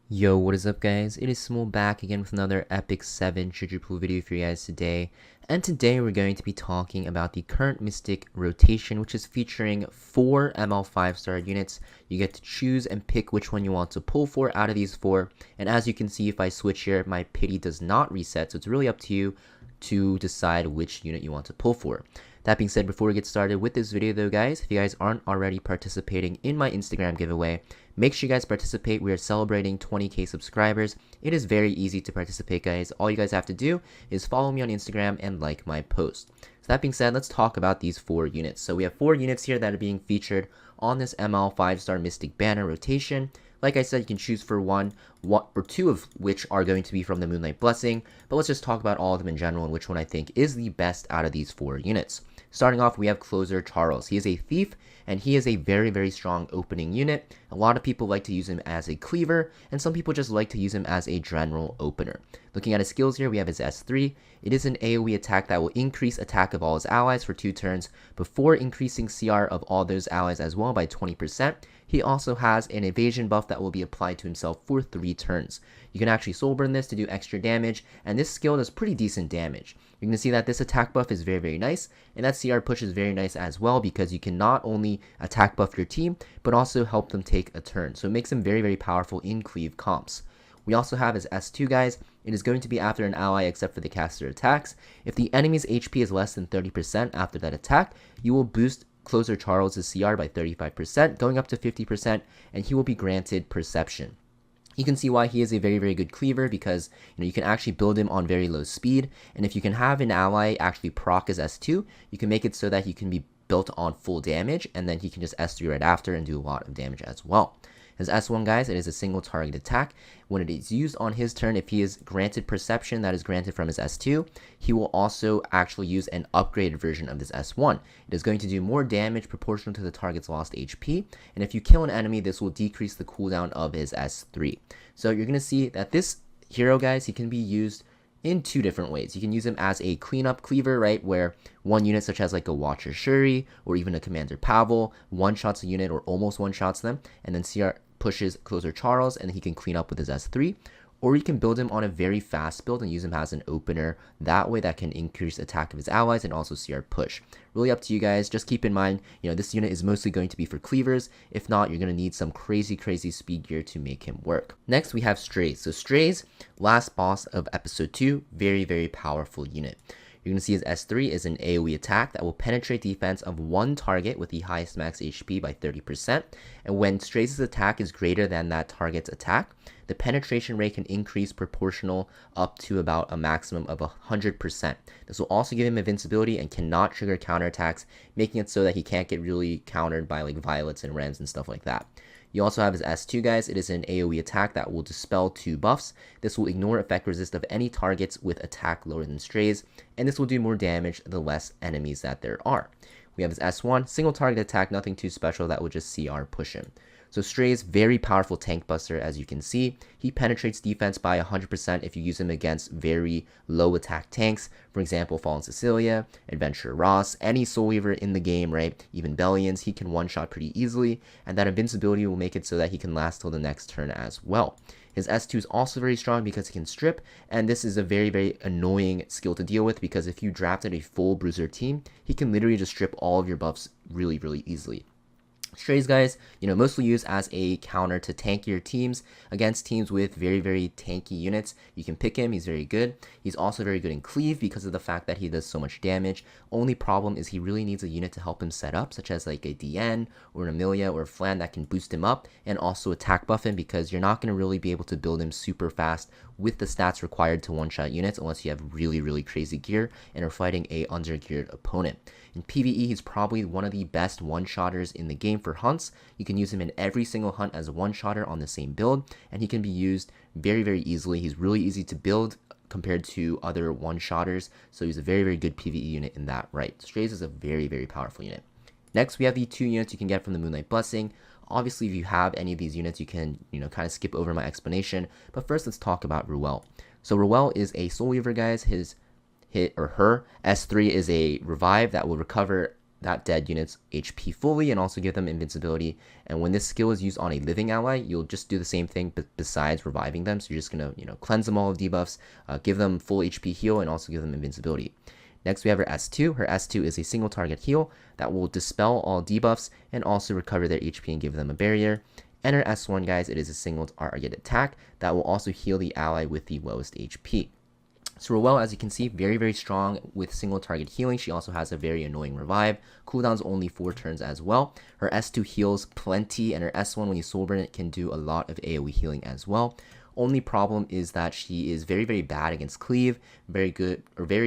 Yo, what is up guys? It is Samool back again with another epic 7 trigger pool video for you guys today. And today we're going to be talking about the current Mystic rotation, which is featuring 4 ML 5-star units. You get to choose and pick which one you want to pull for out of these 4. And as you can see, if I switch here, my pity does not reset, so it's really up to you to decide which unit you want to pull for. That being said, before we get started with this video though guys, if you guys aren't already participating in my Instagram giveaway, make sure you guys participate. We are celebrating 20k subscribers. It is very easy to participate guys. All you guys have to do is follow me on Instagram and like my post. So that being said, let's talk about these 4 units. So we have 4 units here that are being featured on this ML 5-star Mystic banner rotation. Like I said, you can choose for one or 2 of which are going to be from the Moonlight Blessing, but let's just talk about all of them in general and which one I think is the best out of these 4 units. Starting off, we have Closer Charles. He is a thief, and he is a very strong opening unit. A lot of people like to use him as a cleaver, and some people just like to use him as a general opener. Looking at his skills here, we have his S3. It is an AoE attack that will increase attack of all his allies for 2 turns before increasing CR of all those allies as well by 20%. He also has an evasion buff that will be applied to himself for 3 turns. You can actually soul burn this to do extra damage, and this skill does pretty decent damage. You can see that this attack buff is very nice, and that CR push is very nice as well because you can not only attack buff your team, but also help them take a turn. So it makes him very powerful in cleave comps. We also have his S2 guys. It is going to be after an ally except for the caster attacks. If the enemy's HP is less than 30% after that attack, you will boost Closer Charles' CR by 35%, going up to 50%, and he will be granted Perception. You can see why he is a very good cleaver because you can actually build him on very low speed, and if you can have an ally actually proc his S2, you can make it so that he can be built on full damage, and then he can just S3 right after and do a lot of damage as well. His S1 guys, it is a single target attack. When it is used on his turn, if he is granted perception that is granted from his S2, he will also actually use an upgraded version of this S1. It is going to do more damage proportional to the target's lost HP, and if you kill an enemy, this will decrease the cooldown of his S3. So you're going to see that this hero, guys, he can be used in 2 different ways. You can use him as a cleanup cleaver, right, where one unit such as like a Watcher Shuri or even a Commander Pavel one-shots a unit or almost one-shots them, and then CR pushes Closer Charles and he can clean up with his S3, or you can build him on a very fast build and use him as an opener. That way that can increase attack of his allies and also CR push. Really up to you guys. Just keep in mind, this unit is mostly going to be for cleavers. If not, you're going to need some crazy speed gear to make him work. Next, we have Straze. So Straze, last boss of episode 2, very powerful unit. You're going to see his S3 is an AoE attack that will penetrate defense of one target with the highest max HP by 30%. And when Straze's attack is greater than that target's attack, the penetration rate can increase proportional up to about a maximum of 100%. This will also give him invincibility and cannot trigger counterattacks, making it so that he can't get really countered by like Violets and Rems and stuff like that. You also have his S2 guys. It is an AoE attack that will dispel 2 buffs. This will ignore effect resist of any targets with attack lower than Straze, and this will do more damage the less enemies that there are. We have his S1, single target attack, nothing too special, that will just CR push him. So Straze, very powerful tank buster, as you can see. He penetrates defense by 100% if you use him against very low attack tanks. For example, Fallen Cecilia, Adventurer Ross, any Soul Weaver in the game, right? Even Bellions, he can one-shot pretty easily, and that invincibility will make it so that he can last till the next turn as well. His S2 is also very strong because he can strip, and this is a very annoying skill to deal with because if you drafted a full Bruiser team, he can literally just strip all of your buffs really easily. Straze guys, mostly used as a counter to tankier teams against teams with very tanky units. You can pick him, he's very good. He's also very good in cleave because of the fact that he does so much damage. Only problem is he really needs a unit to help him set up, such as like a DN or an Amelia or a Flan that can boost him up and also attack buff him, because you're not going to really be able to build him super fast with the stats required to one-shot units unless you have really crazy gear and are fighting a under-geared opponent. In PvE, he's probably one of the best one-shotters in the game for hunts. You can use him in every single hunt as a one-shotter on the same build, and he can be used very easily. He's really easy to build compared to other one-shotters, so he's a very good PvE unit in that right. Straze is a very powerful unit. Next, we have the 2 units you can get from the Moonlight Blessing. Obviously, if you have any of these units, you can, kind of skip over my explanation. But first, let's talk about Ruele. So Ruele is a Soul Weaver, guys. Her S3 is a revive that will recover that dead unit's HP fully and also give them invincibility. And when this skill is used on a living ally, you'll just do the same thing, but besides reviving them. So you're just gonna, cleanse them all of debuffs, give them full HP heal, and also give them invincibility. Next, we have her S2. Her S2 is a single target heal that will dispel all debuffs and also recover their HP and give them a barrier. And her S1, guys, it is a single target attack that will also heal the ally with the lowest HP. So Ruele, as you can see, very, very strong with single target healing. She also has a very annoying revive. Cooldown's only 4 turns as well. Her S2 heals plenty, and her S1, when you soul burn it, can do a lot of AoE healing as well. Only problem is that she is very, very bad against cleave, very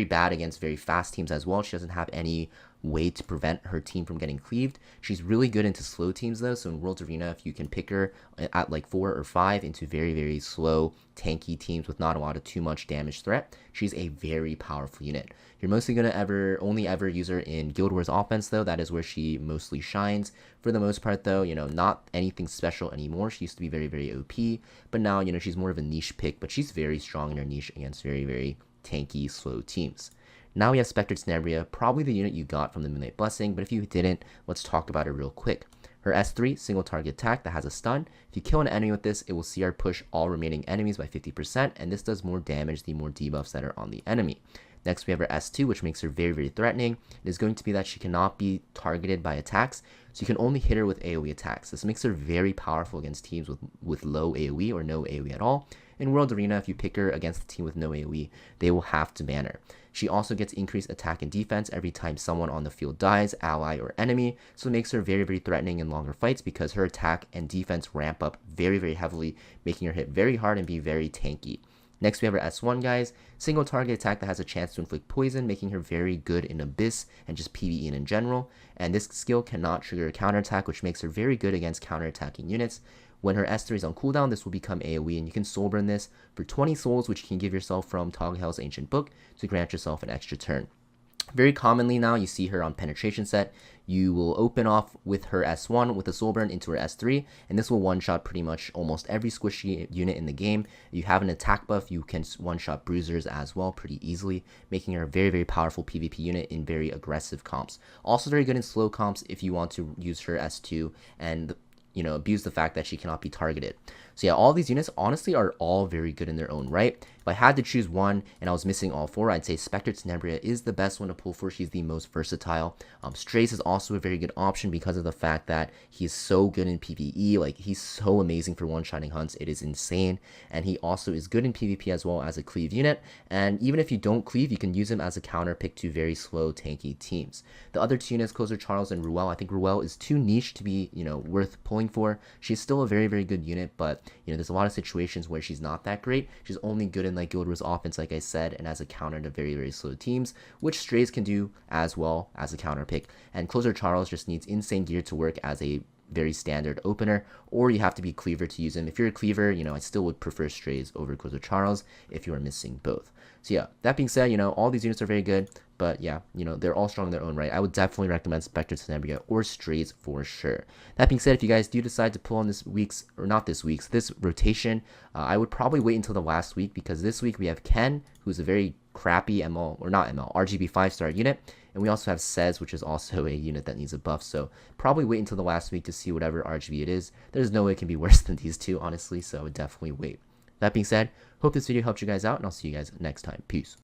bad against very fast teams as well. She doesn't have any way to prevent her team from getting cleaved. She's really good into slow teams though, so in World Arena, if you can pick her at like 4 or 5 into very, very slow, tanky teams with not a lot of too much damage threat, she's a very powerful unit. You're mostly going to only ever use her in Guild Wars offense though. That is where she mostly shines. For the most part though, not anything special anymore. She used to be very, very OP, but now, she's more of a niche pick, but she's very strong in her niche against very, very tanky, slow teams. Now we have Specter Tenebria, probably the unit you got from the Moonlight Blessing, but if you didn't, let's talk about it real quick. Her S3, single target attack that has a stun. If you kill an enemy with this, it will CR push all remaining enemies by 50%, and this does more damage the more debuffs that are on the enemy. Next, we have her S2, which makes her very, very threatening. It is going to be that she cannot be targeted by attacks, so you can only hit her with AoE attacks. This makes her very powerful against teams with low AoE or no AoE at all. In World Arena, if you pick her against a team with no AoE, they will have to ban her. She also gets increased attack and defense every time someone on the field dies, ally or enemy, so it makes her very, very threatening in longer fights because her attack and defense ramp up very, very heavily, making her hit very hard and be very tanky. Next, we have her S1, guys. Single target attack that has a chance to inflict poison, making her very good in Abyss and just PvE in general. And this skill cannot trigger a counterattack, which makes her very good against counterattacking units. When her S3 is on cooldown, this will become AoE, and you can soul burn this for 20 souls, which you can give yourself from Toghel's Ancient Book to grant yourself an extra turn. Very commonly now, you see her on Penetration set. You will open off with her S1 with a soul burn into her S3, and this will one-shot pretty much almost every squishy unit in the game. If you have an attack buff, you can one-shot bruisers as well pretty easily, making her a very, very powerful PvP unit in very aggressive comps. Also very good in slow comps if you want to use her S2 and abuse the fact that she cannot be targeted. So yeah, all these units honestly are all very good in their own right. If I had to choose one and I was missing all 4, I'd say Specter Tenebria is the best one to pull for. She's the most versatile. Straze is also a very good option because of the fact that he's so good in PvE. Like, he's so amazing for one-shotting hunts. It is insane. And he also is good in PvP as well as a cleave unit. And even if you don't cleave, you can use him as a counter pick to very slow, tanky teams. The other 2 units, Closer Charles and Ruele, I think Ruele is too niche to be, worth pulling for. She's still a very, very good unit, but there's a lot of situations where she's not that great. She's only good in like Guild Wars offense, like I said, and as a counter to very, very slow teams, which Straze can do as well as a counter pick. And Closer Charles just needs insane gear to work as a very standard opener, or you have to be cleaver to use him. If you're a cleaver, I still would prefer Straze over Closer Charles if you are missing both. So yeah, that being said, all these units are very good, but yeah, they're all strong in their own right. I would definitely recommend Specter Tenebria or Straze for sure. That being said, if you guys do decide to pull on this rotation, I would probably wait until the last week, because this week we have Ken, who's a very crappy RGB 5-star unit, and we also have Says, which is also a unit that needs a buff, so probably wait until the last week to see whatever RGB it is. There's no way it can be worse than these two, honestly, so I would definitely wait. That being said, hope this video helped you guys out, and I'll see you guys next time. Peace.